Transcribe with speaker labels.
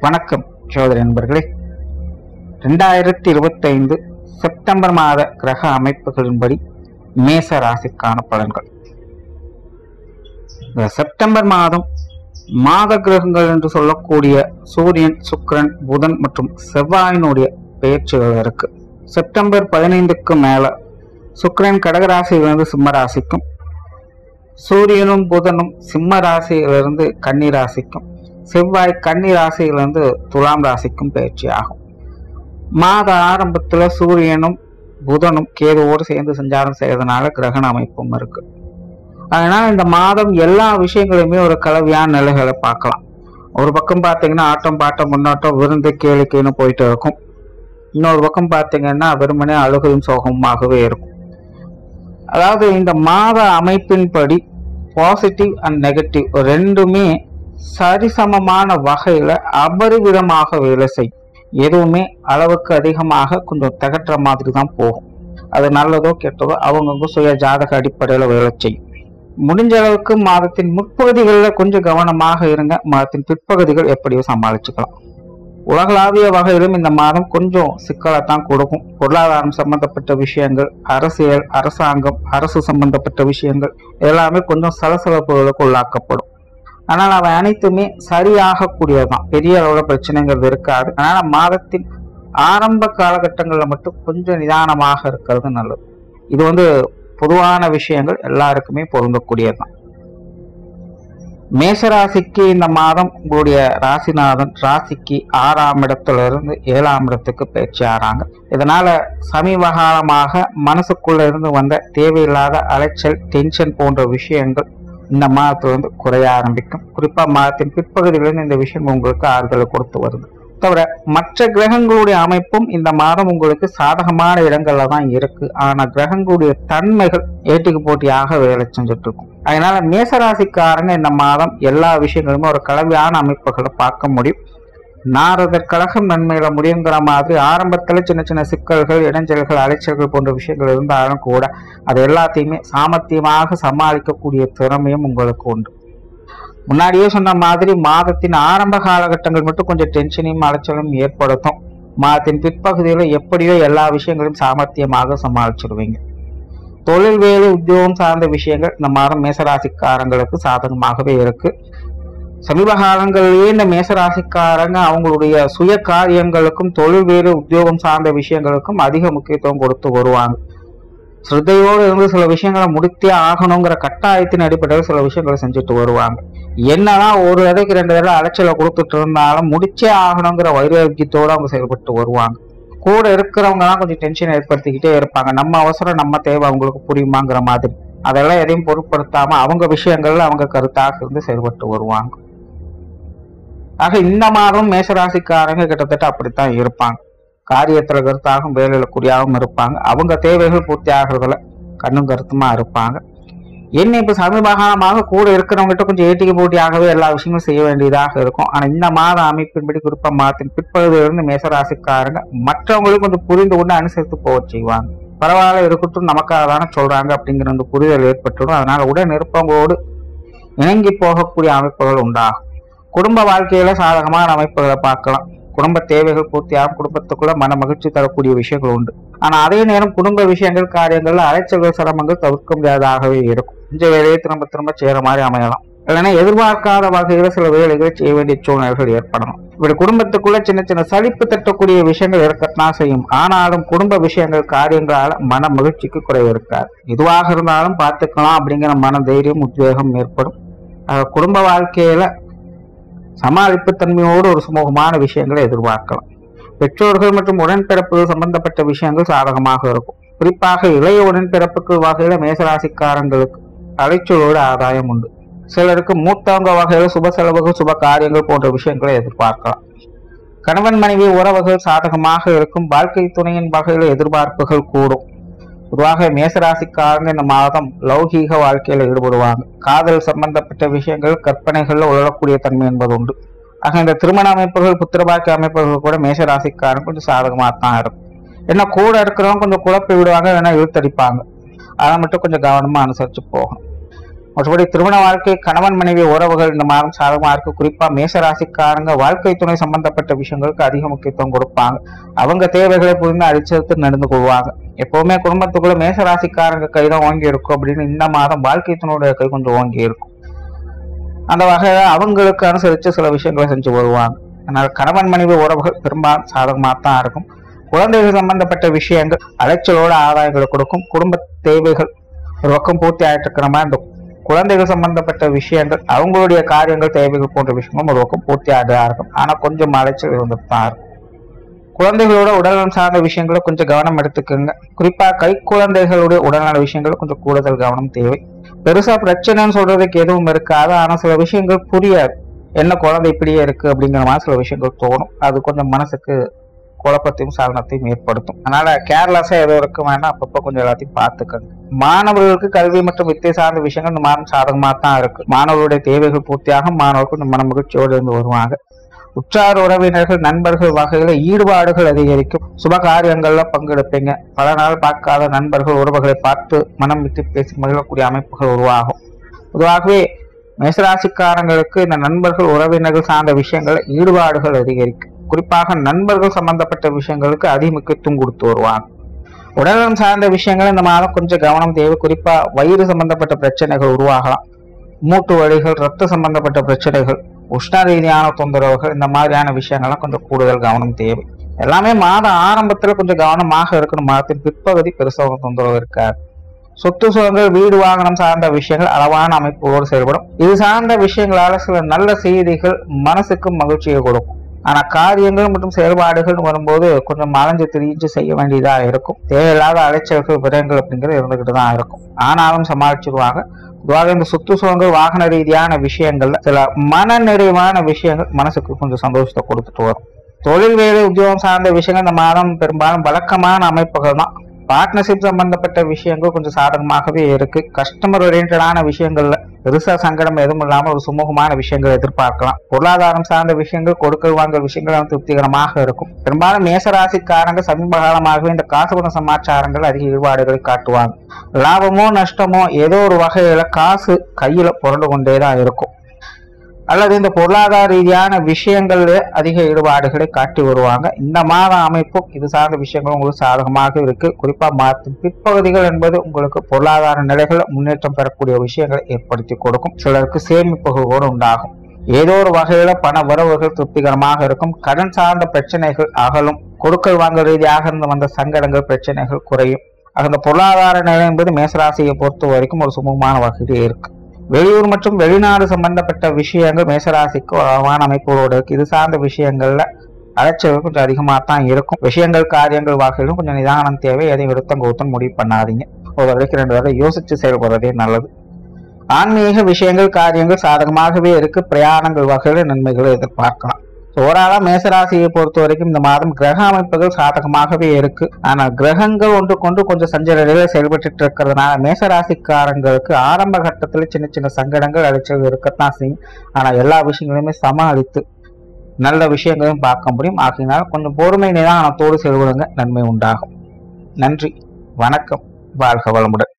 Speaker 1: வணக்கம் சோதரி நண்பர்களே. 2025 செப்டம்பர் மாத கிரக அமைப்புகளின்படி மேச ராசிக்கான பலன்கள். இந்த செப்டம்பர் மாதம் மாத கிரகங்கள் என்று சொல்லக்கூடிய சூரியன், சுக்கிரன், புதன் மற்றும் செவ்வாயினுடைய பெயர்ச்சிகள் இருக்கு. செப்டம்பர் 15க்கு மேல சுக்கிரன் கடகராசியிலிருந்து சிம்ம ராசிக்கும், சூரியனும் புதனும் சிம்ம ராசியிலிருந்து கன்னி ராசிக்கும், செவ்வாய் கன்னி ராசியிலிருந்து துலாம் ராசிக்கும் பயிற்சி ஆகும். மாத ஆரம்பத்துல சூரியனும் புதனும் கேதுவோடு சேர்ந்து சஞ்சாரம் செய்யறதுனால கிரகண அமைப்பும் இருக்கு. அதனால இந்த மாதம் எல்லா விஷயங்களையுமே ஒரு கலவையான நிலைகளை பார்க்கலாம். ஒரு பக்கம் பார்த்தீங்கன்னா ஆட்டம் பாட்டம் முன்னோட்டம் விருந்து கேளிக்கைன்னு போயிட்டு இருக்கும். இன்னொரு பக்கம் பார்த்தீங்கன்னா வெறுமனே அழுகையும் சோகமாகவே இருக்கும். அதாவது இந்த மாத அமைப்பின்படி பாசிட்டிவ் அண்ட் நெகட்டிவ் ரெண்டுமே சரிசமமான வகையில அபரிவிதமாக வேலை செய்யும். எதுவுமே அளவுக்கு அதிகமாக கொஞ்சம் திகட்டுற மாதிரி தான் போகும். அது நல்லதோ கெட்டதோ அவங்கவுங்க சுய ஜாதக அடிப்படையில வேலை செய்யும். முடிஞ்ச அளவுக்கு மாதத்தின் முற்பகுதிகளில் கொஞ்சம் கவனமாக இருங்க. மாதத்தின் பிற்பகுதிகள் எப்படியோ சமாளிச்சுக்கலாம். உலகளாவிய வகையிலும் இந்த மாதம் கொஞ்சம் சிக்கலைத்தான் கொடுக்கும். பொருளாதாரம் சம்பந்தப்பட்ட விஷயங்கள், அரசியல், அரசாங்கம், அரசு சம்பந்தப்பட்ட விஷயங்கள் எல்லாமே கொஞ்சம் சலசலப்புகளுக்கு உள்ளாக்கப்படும். ஆனால் அவை அனைத்துமே சரியாகக்கூடியதுதான். பெரிய அளவுல பிரச்சனைங்கிறது இருக்காது. அதனால மாதத்தின் ஆரம்ப காலகட்டங்களில் மட்டும் கொஞ்சம் நிதானமாக இருக்கிறது நல்லது. இது பொதுவான விஷயங்கள் எல்லாருக்குமே பொருந்தக்கூடியதுதான். மேசராசிக்கு இந்த மாதம் உங்களுடைய ராசிநாதன் ராசிக்கு 6ஆம் இடத்துல இருந்து 7ஆம் இடத்துக்கு பயிற்சி ஆறாங்க. இதனால சமீப காலமாக மனசுக்குள்ள இருந்து வந்த தேவையில்லாத அலைச்சல், டென்ஷன் போன்ற விஷயங்கள் இந்த மாதத்துல குறைய ஆரம்பிக்கும். குறிப்பா மாதத்தின் பிற்பகுதிகளில் இந்த விஷயம் உங்களுக்கு ஆறுதலை கொடுத்து வருது. தவிர மற்ற கிரகங்களுடைய அமைப்பும் இந்த மாதம் உங்களுக்கு சாதகமான இடங்கள்ல தான் இருக்கு. ஆனா கிரகங்களுடைய தன்மைகள் ஏட்டுக்கு போட்டியாக வேலை செஞ்சுட்டு இருக்கும். அதனால மேசராசிக்காரங்க இந்த மாதம் எல்லா விஷயங்களுமே ஒரு கலவையான அமைப்புகளை பார்க்க முடியும். நாரதர் கழகம் நன்மையில முடியுங்கிற மாதிரி ஆரம்பத்துல சின்ன சின்ன சிக்கல்கள், இடைஞ்சல்கள், அலைச்சல்கள் போன்ற விஷயங்கள் இருந்தாலும் கூட அது எல்லாத்தையுமே சாமர்த்தியமாக சமாளிக்கக்கூடிய திறமையும் உங்களுக்கு உண்டு. முன்னாடியே சொன்ன மாதிரி மாதத்தின் ஆரம்ப காலகட்டங்கள் மட்டும் கொஞ்சம் டென்ஷனையும் அலைச்சலும் ஏற்படுத்தும். மாதத்தின் பிற்பகுதியில எப்படியோ எல்லா விஷயங்களையும் சாமர்த்தியமாக சமாளிச்சிருவீங்க. தொழில், வேலை, உத்தியோகம் சார்ந்த விஷயங்கள் இந்த மாதம் மேசராசிக்காரங்களுக்கு சாதகமாகவே இருக்கு. சமீப காலங்களிலேயே இந்த மேசராசிக்காரங்க அவங்களுடைய சுய காரியங்களுக்கும் தொழில், வேலை, உத்தியோகம் சார்ந்த விஷயங்களுக்கும் அதிக முக்கியத்துவம் கொடுத்து வருவாங்க. ஸ்ரத்தையோடு இருந்து சில விஷயங்களை முடித்தே ஆகணுங்கிற கட்டாயத்தின் அடிப்படையில் சில விஷயங்களை செஞ்சுட்டு வருவாங்க. என்னதான் ஒரு தடவைக்கு 2 தடவை அலைச்சலை கொடுத்துட்டு இருந்தாலும் முடிச்சே ஆகணுங்கிற வைராக்கியத்தோடு அவங்க செயல்பட்டு வருவாங்க. கூட இருக்கிறவங்க தான் கொஞ்சம் டென்ஷன் ஏற்படுத்திக்கிட்டே இருப்பாங்க. நம்ம அவசரம், நம்ம தேவை அவங்களுக்கு புரியுமாங்கிற மாதிரி. அதெல்லாம் எதையும் பொருட்படுத்தாம அவங்க விஷயங்கள்ல அவங்க கருத்தாக இருந்து செயல்பட்டு வருவாங்க. ஆக இந்த மாதம் மேசராசிக்காரங்க கிட்டத்தட்ட அப்படித்தான் இருப்பாங்க. காரியத்துல கருத்தாகவும் வேலையில குறியாகவும் இருப்பாங்க. அவங்க தேவைகள் பூர்த்தி ஆகிறதுல கண்ணும் கருத்துமா இருப்பாங்க. என்ன இப்ப சமீபகாலமாக கூட இருக்கிறவங்ககிட்ட கொஞ்சம் ஏட்டிக்கு போட்டியாகவே எல்லா விஷயங்களும் செய்ய வேண்டியதாக இருக்கும். ஆனா இந்த மாத அமைப்பின்படி குறிப்பா மாதத்தின் பிற்பகுதியிலிருந்து மேசராசிக்காரங்க மற்றவங்களுக்கு கொஞ்சம் புரிந்து கொண்டு அனுசரித்து போக செய்வாங்க. பரவாயில்ல, இருக்கட்டும், நமக்காக தானே சொல்றாங்க அப்படிங்கிற அந்த புரிதல் ஏற்பட்டுடும். அதனால உடன் இருப்பவங்களோடு இணங்கி போகக்கூடிய அமைப்புகள் உண்டாகும். குடும்ப வாழ்க்கையில சாதகமான அமைப்புகளை பார்க்கலாம். குடும்ப தேவைகள் பூர்த்தியாகும். குடும்பத்துக்குள்ள மன மகிழ்ச்சி தரக்கூடிய விஷயங்கள் உண்டு. ஆனா அதே நேரம் குடும்ப விஷயங்கள், காரியங்கள்ல அலைச்சல்கள், சிரமங்கள் தவிர்க்க முடியாததாகவே இருக்கும். இந்த வேலையை திரும்ப திரும்ப செய்யற மாதிரி அமையலாம். இல்லைன்னா எதிர்பார்க்காத வகையில சில வேலைகளை செய்ய வேண்டிய சூழ்நிலைகள் ஏற்படணும். இப்படி குடும்பத்துக்குள்ள சின்ன சின்ன சலிப்பு தட்டக்கூடிய விஷயங்கள் இருக்கத்தான் செய்யும். ஆனாலும் குடும்ப விஷயங்கள், காரியங்களால மன மகிழ்ச்சிக்கு குறைவு இருக்காது. எதுவாக இருந்தாலும் பார்த்துக்கலாம் அப்படிங்கிற மன தைரியம், உத்வேகம் ஏற்படும். குடும்ப வாழ்க்கையில சமாளிப்பு தன்மையோடு ஒரு சுமூகமான விஷயங்களை எதிர்பார்க்கலாம். பெற்றோர்கள் மற்றும் உடன்பிறப்பு சம்பந்தப்பட்ட விஷயங்கள் சாதகமாக இருக்கும். குறிப்பாக இளைய உடன்பிறப்புக்கு வகையில மேசராசிக்காரங்களுக்கு அலைச்சலோடு ஆதாயம் உண்டு. சிலருக்கு மூத்தவங்க வகையில சுப செலவுகள், சுப காரியங்கள் போன்ற விஷயங்களை எதிர்பார்க்கலாம். கணவன் மனைவி உறவுகள் சாதகமாக இருக்கும். வாழ்க்கை துணையின் வகையில எதிர்பார்ப்புகள் கூடும். பொதுவாக மேசராசிக்காரங்க இந்த மாதம் லௌகீக வாழ்க்கையில ஈடுபடுவாங்க. காதல் சம்பந்தப்பட்ட விஷயங்கள், கற்பனைகள்ல உழலக்கூடிய தன்மை என்பது உண்டு. ஆக இந்த திருமண அமைப்புகள், புத்திரபாக்கிய அமைப்புகள் கூட மேசராசிக்காரங்க கொஞ்சம் சாதகமாக தான் இருக்கும். ஏன்னா கூட இருக்கிறவங்க கொஞ்சம் குழப்பி விடுவாங்க, இல்லைன்னா இழுத்தடிப்பாங்க. அதை மட்டும் கொஞ்சம் கவனமா அனுசரிச்சு போகணும். மற்றபடி திருமண வாழ்க்கை, கணவன் மனைவி உறவுகள் இந்த மாதம் சாதகமா இருக்கு. குறிப்பா மேசராசிக்காரங்க வாழ்க்கை துணை சம்பந்தப்பட்ட விஷயங்களுக்கு அதிக முக்கியத்துவம் கொடுப்பாங்க. அவங்க தேவைகளை புரிந்து அடிச்செடுத்து நடந்து கொள்வாங்க. எப்பவுமே குடும்பத்துக்குள்ள மேசராசிக்காரங்க கைதான் ஓங்கி இருக்கும் அப்படின்னு இந்த மாதம் வாழ்க்கை துணையுடைய கை கொஞ்சம் ஓங்கி இருக்கும். அந்த வகையில அவங்களுக்கு அனுசரித்து சில விஷயங்களை செஞ்சு வருவாங்க. அதனால கணவன் மனைவி உறவுகள் பெரும்பாலும் சாதகமாக தான் இருக்கும். குழந்தைகள் சம்பந்தப்பட்ட விஷயங்கள் அலைச்சலோட ஆதாயங்களை கொடுக்கும். குடும்ப தேவைகள் ஒரு பக்கம் பூர்த்தி ஆயிட்டு இருக்கிற மாதிரி இந்த குழந்தைகள் சம்பந்தப்பட்ட விஷயங்கள், அவங்களுடைய காரியங்கள், தேவைகள் போன்ற விஷயங்களும் ஒரு பக்கம் பூர்த்தி ஆகா இருக்கும். ஆனா கொஞ்சம் அலைச்சல் இருந்துட்டு தான் இருக்கும். குழந்தைகளோட உடல்நலம் சார்ந்த விஷயங்களை கொஞ்சம் கவனம் எடுத்துக்கோங்க. குறிப்பா கை குழந்தைகளுடைய உடல்நல விஷயங்கள் கொஞ்சம் கூடுதல் கவனம் தேவை. பெருசா பிரச்சனைன்னு சொல்றதுக்கு எதுவும் இருக்காது. ஆனா சில விஷயங்கள் புரியாது. என்ன குழந்தை இப்படியே இருக்கு அப்படிங்கிற மாதிரி சில விஷயங்கள் தோணும். அது கொஞ்சம் மனசுக்கு குழப்பத்தையும் சாதனத்தையும் ஏற்படுத்தும். அதனால கேர்லெஸ்ஸா ஏதோ இருக்க வேண்டாம். அப்பப்போ கொஞ்சம் எல்லாத்தையும் பார்த்துக்கங்க. மாணவர்களுக்கு கல்வி மற்றும் வித்தை சார்ந்த விஷயங்கள் இந்த மாதம் சாதகமாக தான் இருக்கு. மாணவர்களுடைய தேவைகள் பூர்த்தியாகும். மாணவர்கள் இந்த மன மகிழ்ச்சியோடு இருந்து வருவாங்க. உற்றார் உறவினர்கள், நண்பர்கள் வகையில ஈடுபாடுகள் அதிகரிக்கும். சுப காரியங்கள்ல பங்கெடுப்பீங்க. பல நாள் பார்க்காத நண்பர்கள், உறவுகளை பார்த்து மனம் விட்டு பேசி மகிழக்கூடிய அமைப்புகள் உருவாகும். பொதுவாகவே மேசராசிக்காரங்களுக்கு இந்த நண்பர்கள், உறவினர்கள் சார்ந்த விஷயங்கள்ல ஈடுபாடுகள் அதிகரிக்கும். குறிப்பாக நண்பர்கள் சம்பந்தப்பட்ட விஷயங்களுக்கு அதிக முக்கியத்துவம் கொடுத்து வருவாங்க. உடல்நலம் சார்ந்த விஷயங்கள் இந்த மாதம் கொஞ்சம் கவனம் தேவை. குறிப்பா வயிறு சம்பந்தப்பட்ட பிரச்சனைகள் உருவாகலாம். மூட்டு வலிகள், ரத்த சம்பந்தப்பட்ட பிரச்சனைகள், உஷ்ண ரீதியான தொந்தரவுகள், இந்த மாதிரியான விஷயங்கள்லாம் கொஞ்சம் கூடுதல் கவனம் தேவை. எல்லாமே மாத ஆரம்பத்துல கொஞ்சம் கவனமாக இருக்கணும். மாதத்தின் பிற்பகுதி பெருசாக தொந்தரவு இருக்காது. சொத்து சுகங்கள், வீடு வாகனம் சார்ந்த விஷயங்கள் அளவான அமைப்போடு செயல்படும். இது சார்ந்த விஷயங்களால சில நல்ல செய்திகள் மனசுக்கு மகிழ்ச்சியை கொடுக்கும். ஆனா காரியங்கள் மற்றும் செயல்பாடுகள் வரும்போது கொஞ்சம் மறைஞ்சு திரிஞ்சு செய்ய வேண்டியதா இருக்கும். தேவையில்லாத அலைச்சல்கள், விரயங்கள் அப்படிங்கிறது இருந்துகிட்டு தான் இருக்கும். ஆனாலும் சமாளிச்சிருவாங்க. பொதுவாக இந்த சொத்து சுகங்கள், வாகன ரீதியான விஷயங்கள்ல சில மன நிறைவான விஷயங்கள் மனசுக்கு கொஞ்சம் சந்தோஷத்தை கொடுத்துட்டு வரும். தொழில், வேலை, உத்தியோகம் சார்ந்த விஷயங்கள் இந்த மாதம் பெரும்பாலும் வழக்கமான அமைப்புகள் தான். பார்ட்னர்ஷிப் சம்பந்தப்பட்ட விஷயங்கள் கொஞ்சம் சாதகமாகவே இருக்கு. கஸ்டமர் ஓரியன்டான விஷயங்கள்ல பெருசா சங்கடம் எதுவும் இல்லாம ஒரு சுமூகமான விஷயங்கள் எதிர்பார்க்கலாம். பொருளாதாரம் சார்ந்த விஷயங்கள், கொடுக்கல் வாங்கல் விஷயங்கள் திருப்திகரமாக இருக்கும். பெரும்பாலும் மேசராசிக்காரங்க சமீப காலமாகவே இந்த காசு சமாச்சாரங்கள் அதிக ஈடுபாடுகளை காட்டுவாங்க. லாபமோ நஷ்டமோ ஏதோ ஒரு வகையில காசு கையில புரண்டு கொண்டேதான் இருக்கும். அல்லது இந்த பொருளாதார ரீதியான விஷயங்கள்ல அதிக ஈடுபாடுகளை காட்டி வருவாங்க. இந்த மாத அமைப்பும் இது சார்ந்த விஷயங்கள் உங்களுக்கு சாதகமாக இருக்கு. குறிப்பா மாதத்தின் பிற்பகுதிகள் என்பது உங்களுக்கு பொருளாதார நிலைகள் முன்னேற்றம் பெறக்கூடிய விஷயங்களை ஏற்படுத்தி கொடுக்கும். சிலருக்கு சேமிப்புகள் கூட உண்டாகும். ஏதோ ஒரு வகையில பண வரவுகள் திருப்திகரமாக இருக்கும். கடன் சார்ந்த பிரச்சனைகள் அகலும். கொடுக்கல் வாங்கல் ரீதியாக இருந்து வந்த சங்கடங்கள், பிரச்சனைகள் குறையும். அந்த பொருளாதார நிலை என்பது மேசராசியை பொறுத்த வரைக்கும் ஒரு சுமூகமான வகையிலே இருக்கு. வெளியூர் மற்றும் வெளிநாடு சம்பந்தப்பட்ட விஷயங்கள் மேசராசிக்கு அளவான அமைப்புகளோடு இருக்கு. இது சார்ந்த விஷயங்கள்ல அலைச்சல்கள் கொஞ்சம் அதிகமாக தான் இருக்கும். விஷயங்கள், காரியங்கள் வகையிலும் கொஞ்சம் நிதானம் தேவை. எதையும் எடுத்தங்கூத்தம் முடிவு பண்ணாதீங்க. ஒரு வரைக்கும் 2 தடவை யோசிச்சு செயல்படுறதே நல்லது. ஆன்மீக விஷயங்கள், காரியங்கள் சாதகமாகவே இருக்கு. பிரயாணங்கள் வகையில நன்மைகளை எதிர்பார்க்கலாம். ஓராளா மேசராசியை பொறுத்த வரைக்கும் இந்த மாதம் கிரக அமைப்புகள் சாதகமாகவே இருக்கு. ஆனா கிரகங்கள் ஒன்றுக்கொண்டு கொஞ்சம் சஞ்சல நிலையில செயல்பட்டு இருக்கிறதுனால மேசராசிக்காரங்களுக்கு ஆரம்ப கட்டத்துல சின்ன சின்ன சங்கடங்கள், அலைச்சல் இருக்கத்தான் செய்யும். ஆனா எல்லா விஷயங்களையுமே சமாளித்து நல்ல விஷயங்களையும் பார்க்க முடியும். ஆகையினால் கொஞ்சம் பொறுமை நிதானத்தோடு செயல்படுங்க, நன்மை உண்டாகும். நன்றி, வணக்கம், வாழ்க வளமுடன்.